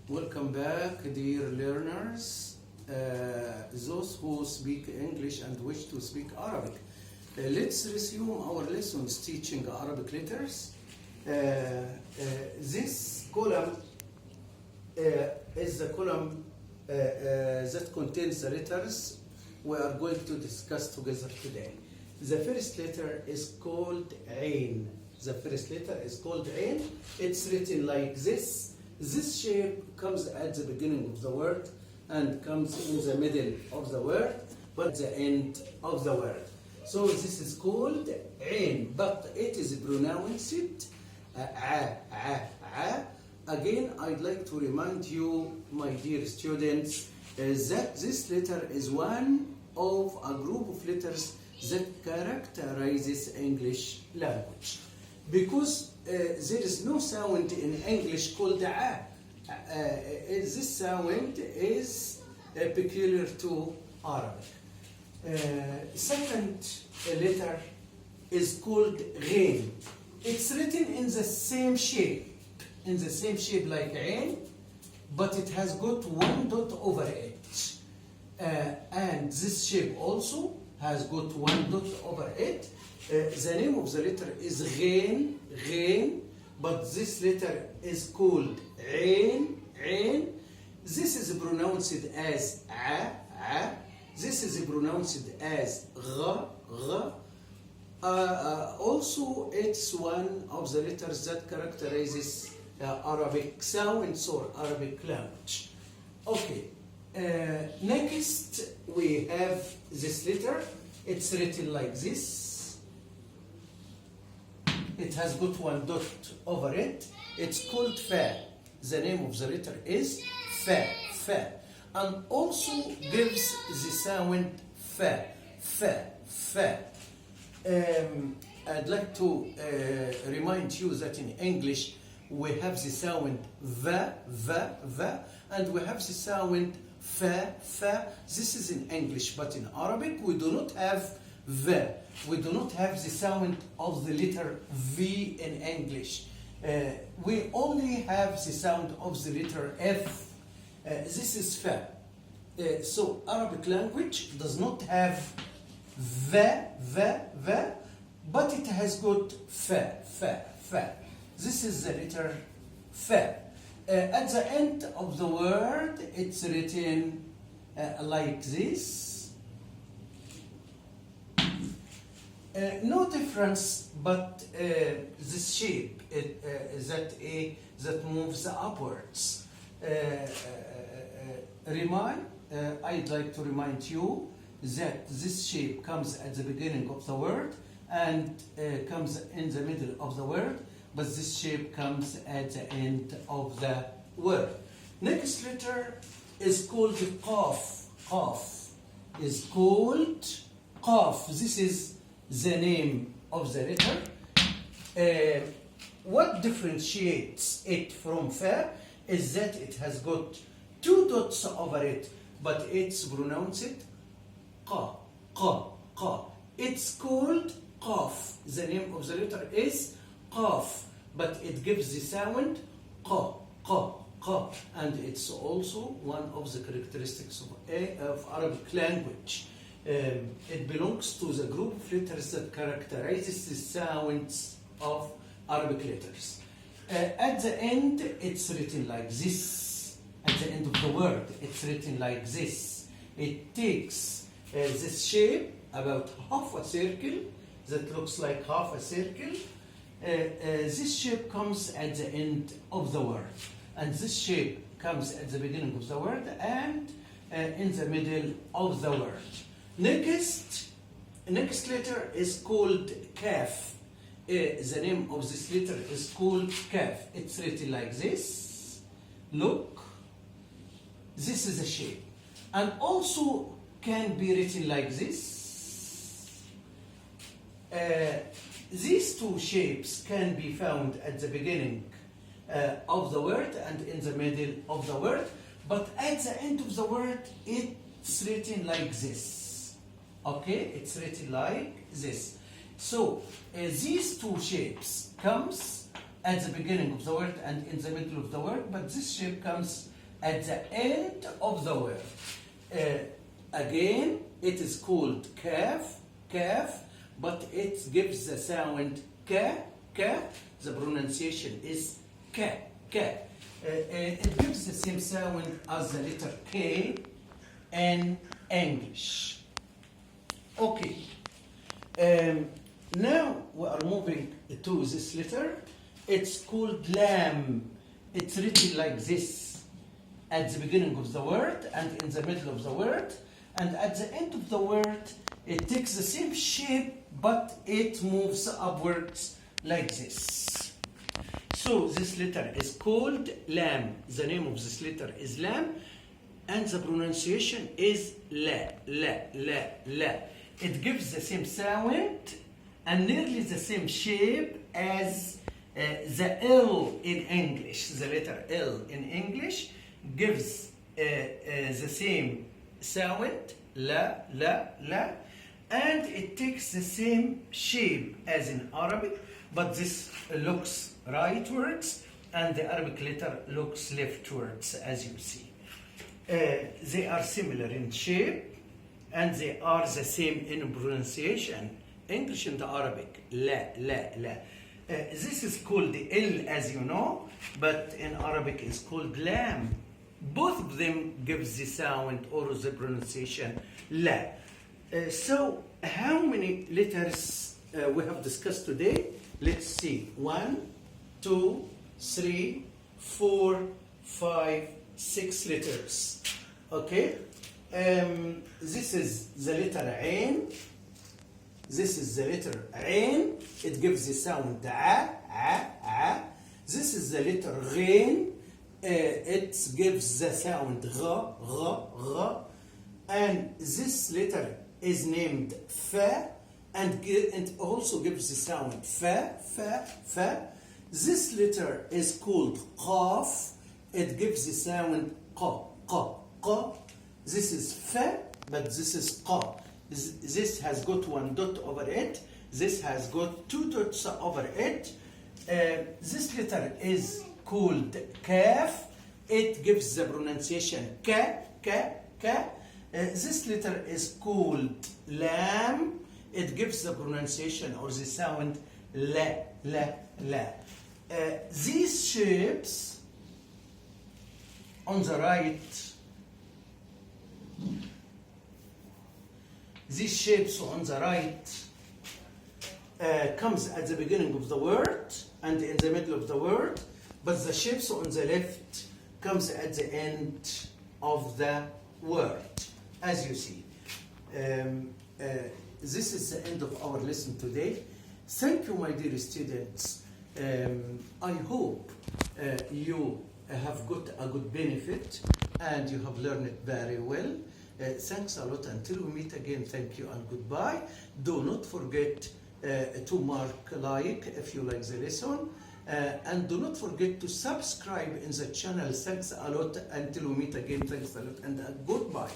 Welcome back, dear learners, those who speak English and wish to speak Arabic. Let's resume our lessons teaching Arabic letters. This column is the column that contains the letters we are going to discuss together today. The first letter is called Ain. The first letter is called Ain. It's written like this. This shape comes at the beginning of the word and comes in the middle of the word, but at the end of the word. So this is called Ain, but it is pronounced a. Again, I'd like to remind you, my dear students, that this letter is one of a group of letters that characterizes English language. Because there is no sound in English called a. This sound is peculiar to Arabic. Second letter is called Ghain. It's written in the same shape like Ain, but it has got one dot over it. And this shape also has got one dot over it. The name of the letter is Ghain, but this letter is called Ain. This is pronounced as a. This is pronounced as gha. Also, it's one of the letters that characterizes Arabic sounds or Arabic language. Okay. Next, we have this letter. It's written like this. It has got one dot over it. It's called fa. The name of the letter is fa. And also gives the sound fa. I'd like to remind you that in English we have the sound va, and we have the sound fa. This is in English, but in Arabic we do not have va. We do not have the sound of the letter V in English. We only have the sound of the letter F. This is fa. So Arabic language does not have va, but it has got fa. This is the letter fa. At the end of the word, it's written like this. No difference, but this shape that moves upwards. I'd like to remind you that this shape comes at the beginning of the word and comes in the middle of the word, but this shape comes at the end of the word. Next letter is called Qaf. Qaf is called Qaf. This is the name of the letter. What differentiates it from fa is that it has got two dots over it, but it's pronounced qa. It's called Qaf. The name of the letter is Qaf, but it gives the sound qa. And it's also one of the characteristics of Arabic language. It belongs to the group of letters that characterizes the sounds of Arabic letters. At the end, it's written like this. At the end of the word, it's written like this. It takes this shape, about half a circle, that looks like half a circle. This shape comes at the end of the word. And this shape comes at the beginning of the word and in the middle of the word. Next letter is called Kaf. The name of this letter is called Kaf. It's written like this. Look. This is a shape. And also can be written like this. These two shapes can be found at the beginning of the word and in the middle of the word, but at the end of the word it's written like this. Okay, it's written like this. So these two shapes comes at the beginning of the word and in the middle of the word, but this shape comes at the end of the word. Again, it is called kaf, but it gives the sound ka. The pronunciation is ka. It gives the same sound as the letter K in English. Okay. Now we are moving to this letter. It's called lam. It's written like this at the beginning of the word and in the middle of the word, and at the end of the word it takes the same shape but it moves upwards like this. So this letter is called lam. The name of this letter is lam, and the pronunciation is la. It gives the same sound and nearly the same shape as the L in English. The letter L in English gives the same sound, la, and it takes the same shape as in Arabic, but this looks rightwards and the Arabic letter looks leftwards, as you see. They are similar in shape and they are the same in pronunciation. English and Arabic, la. This is called the L, as you know, but in Arabic it's called lam. Both of them gives the sound or the pronunciation la. So how many letters we have discussed today? Let's see. 1, 2, 3, 4, 5, 6 letters. Okay. This is the letter Ain. This is the letter Ain. It gives the sound a. This is the letter Ghain. It gives the sound gha. And this letter is named fa, and it also gives the sound fa. This letter is called qaf. It gives the sound qa. This is fa, but this is qa. This has got 1 dot over it. This has got 2 dots over it. This letter is called kaf. It gives the pronunciation ka. This letter is called lam. It gives the pronunciation or the sound la. These shapes on the right, comes at the beginning of the word and in the middle of the word, but the shapes on the left comes at the end of the word, as you see. This is the end of our lesson today. Thank you, my dear students. I hope you have got a good benefit and you have learned it very well. Thanks a lot. Until we meet again, thank you and goodbye. Do not forget to mark like if you like the lesson, and do not forget to subscribe in the channel. Thanks a lot. Until we meet again, thanks a lot and goodbye.